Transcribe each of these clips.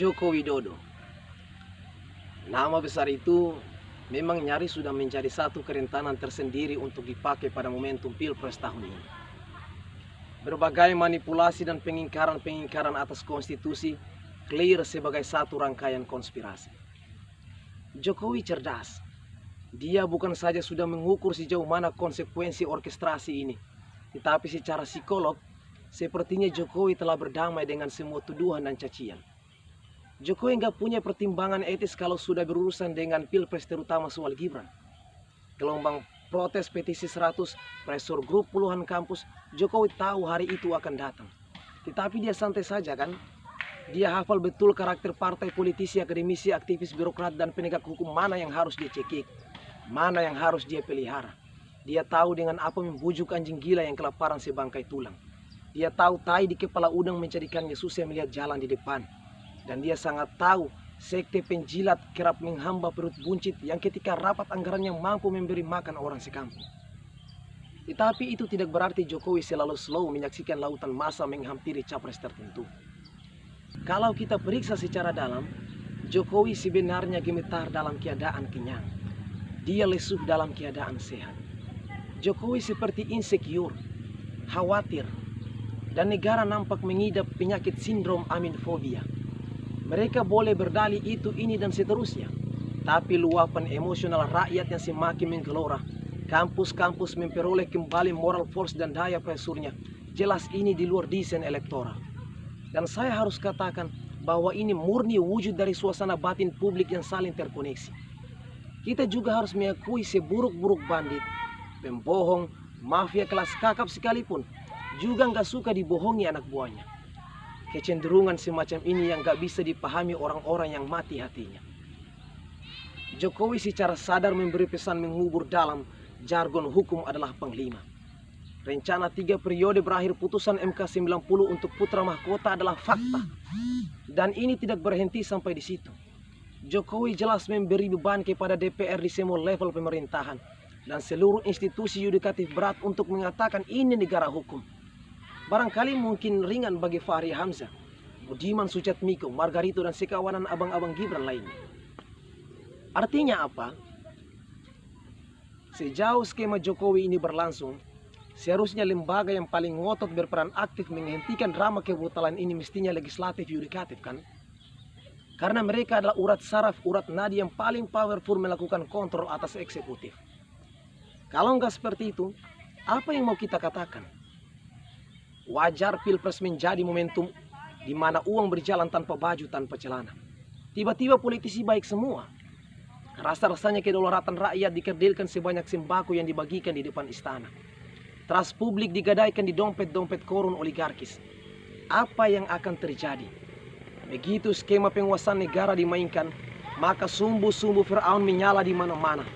Joko Widodo. Nama besar itu memang nyaris sudah menjadi satu kerentanan tersendiri untuk dipakai pada momentum Pilpres tahun ini. Berbagai manipulasi dan pengingkaran atas konstitusi clear sebagai satu rangkaian konspirasi. Jokowi cerdas. Dia bukan saja sudah mengukur sejauh mana konsekuensi orkestrasi ini, tetapi secara psikolog, sepertinya Jokowi telah berdamai dengan semua tuduhan dan cacian. Jokowi nggak punya pertimbangan etis kalau sudah berurusan dengan Pilpres, terutama soal Gibran. Gelombang protes petisi 100, pressure grup puluhan kampus, Jokowi tahu hari itu akan datang. Tetapi dia santai saja kan? Dia hafal betul karakter partai, politisi, akademisi, aktivis, birokrat, dan penegak hukum mana yang harus dia cekik, mana yang harus dia pelihara. Dia tahu dengan apa membujuk anjing gila yang kelaparan sebangkai tulang. Dia tahu tai di kepala udang menjadikannya susah melihat jalan di depan. Dan dia sangat tahu sekte penjilat kerap menghamba perut buncit yang ketika rapat anggarannya mampu memberi makan orang sekampung. Tetapi itu tidak berarti Jokowi selalu slow menyaksikan lautan massa menghampiri capres tertentu. Kalau kita periksa secara dalam, Jokowi sebenarnya gemetar dalam keadaan kenyang. Dia lesuh dalam keadaan sehat. Jokowi seperti insecure, khawatir, dan negara nampak mengidap penyakit sindrom aminfobia. Mereka boleh berdalih itu, ini, dan seterusnya. Tapi luapan emosional rakyat yang semakin menggelora, kampus-kampus memperoleh kembali moral force dan daya presurnya, jelas ini di luar desain elektoral. Dan saya harus katakan bahwa ini murni wujud dari suasana batin publik yang saling terkoneksi. Kita juga harus mengakui seburuk-buruk bandit, pembohong, mafia kelas kakap sekalipun, juga nggak suka dibohongi anak buahnya. Kecenderungan semacam ini yang gak bisa dipahami orang-orang yang mati hatinya. Jokowi secara sadar memberi pesan mengubur dalam jargon hukum adalah panglima. Rencana 3 periode berakhir putusan MK 90 untuk putra mahkota adalah fakta. Dan ini tidak berhenti sampai di situ. Jokowi jelas memberi beban kepada DPR di semua level pemerintahan dan seluruh institusi yudikatif berat untuk mengatakan ini negara hukum. Barangkali mungkin ringan bagi Fahri Hamzah, Budiman Sujatmiko, Margarito, dan sekawanan abang-abang Gibran lainnya. Artinya apa? Sejauh skema Jokowi ini berlangsung, seharusnya lembaga yang paling ngotot berperan aktif menghentikan drama kebutalan ini mestinya legislatif yudikatif kan? Karena mereka adalah urat saraf, urat nadi yang paling powerful melakukan kontrol atas eksekutif. Kalau nggak seperti itu, apa yang mau kita katakan? Wajar Pilpres menjadi momentum di mana uang berjalan tanpa baju, tanpa celana. Tiba-tiba politisi baik semua. Rasa-rasanya kedaulatan rakyat dikerdilkan sebanyak sembako yang dibagikan di depan istana. Trust publik digadaikan di dompet-dompet korun oligarkis. Apa yang akan terjadi? Begitu skema penguasaan negara dimainkan, maka sumbu-sumbu Firaun menyala di mana-mana.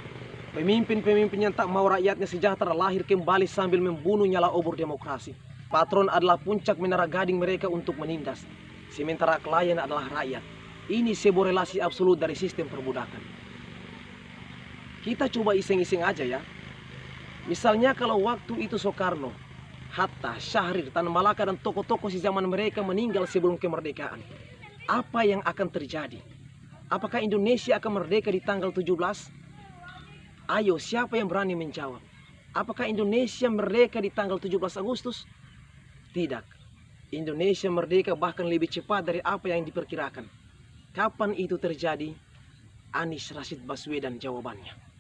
Pemimpin-pemimpin yang tak mau rakyatnya sejahtera lahir kembali sambil membunuh nyala obor demokrasi. Patron adalah puncak menara gading mereka untuk menindas, sementara klien adalah rakyat. Ini sebuah relasi absolut dari sistem perbudakan. Kita coba iseng-iseng aja ya. Misalnya kalau waktu itu Soekarno, Hatta, Syahrir, Tan Malaka, dan tokoh-tokoh si zaman mereka meninggal sebelum kemerdekaan. Apa yang akan terjadi? Apakah Indonesia akan merdeka di tanggal 17? Ayo, siapa yang berani menjawab? Apakah Indonesia merdeka di tanggal 17 Agustus? Tidak. Indonesia merdeka bahkan lebih cepat dari apa yang diperkirakan. Kapan itu terjadi? Anies Rashid Baswedan jawabannya.